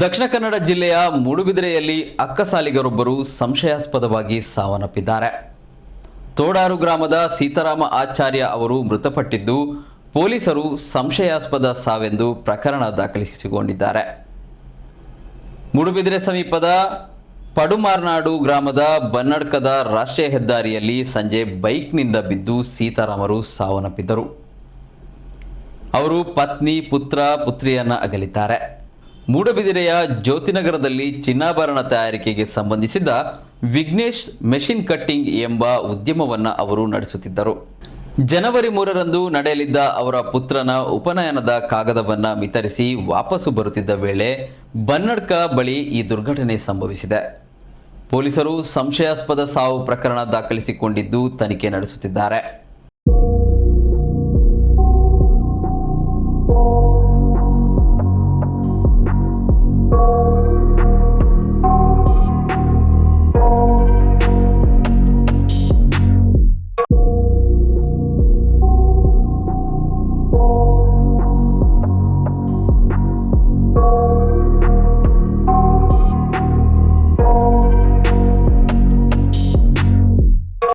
ದಕ್ಷಿಣ ಕನ್ನಡ ಜಿಲ್ಲೆಯ ಮೂಡುಬಿದಿರೆಯಲ್ಲಿ ಅಕ್ಕಸಾಲಿಗರೊಬ್ಬರು ಸಂಶಯಾಸ್ಪದವಾಗಿ ಸಾವನ್ನಪ್ಪಿದ್ದಾರೆ. ತೋಡಾರು ಗ್ರಾಮದ ಸೀತಾರಾಮ ಆಚಾರ್ಯ ಅವರು ಮೃತಪಟ್ಟಿದ್ದು, ಪೊಲೀಸರು ಸಂಶಯಾಸ್ಪದ ಸಾವೆಂದು ಪ್ರಕರಣ ದಾಖಲಿಸಿಕೊಂಡಿದ್ದಾರೆ. ಮೂಡುಬಿದಿರೆ ಸಮೀಪದ ಪಡುಮಾರ್ನಾಡು ಗ್ರಾಮದ ಬನ್ನಡ್ಕದ ರಾಷ್ಟ್ರೀಯ ಹೆದ್ದಾರಿಯಲ್ಲಿ ಸಂಜೆ ಬೈಕ್ನಿಂದ ಬಿದ್ದು ಸೀತಾರಾಮರು ಸಾವನ್ನಪ್ಪಿದ್ದರು. ಅವರು ಪತ್ನಿ, ಪುತ್ರ, ಪುತ್ರಿಯನ್ನ ಅಗಲಿದ್ದಾರೆ. ಮೂಡುಬಿದಿರೆಯ ಜ್ಯೋತಿನಗರದಲ್ಲಿ ಚಿನ್ನಾಭರಣ ತಯಾರಿಕೆಗೆ ಸಂಬಂಧಿಸಿದ ವಿಘ್ನೇಶ್ ಮೆಷಿನ್ ಕಟ್ಟಿಂಗ್ ಎಂಬ ಉದ್ಯಮವನ್ನು ಅವರು ನಡೆಸುತ್ತಿದ್ದರು. ಜನವರಿ 3ರಂದು ನಡೆಯಲಿದ್ದ ಅವರ ಪುತ್ರನ ಉಪನಯನದ ಕಾಗದವನ್ನು ವಿತರಿಸಿ ವಾಪಸ್ಸು ಬರುತ್ತಿದ್ದ ವೇಳೆ ಬನ್ನಡ್ಕ ಬಳಿ ಈ ದುರ್ಘಟನೆ ಸಂಭವಿಸಿದೆ. ಪೊಲೀಸರು ಸಂಶಯಾಸ್ಪದ ಸಾವು ಪ್ರಕರಣ ದಾಖಲಿಸಿಕೊಂಡಿದ್ದು ತನಿಖೆ ನಡೆಸುತ್ತಿದ್ದಾರೆ.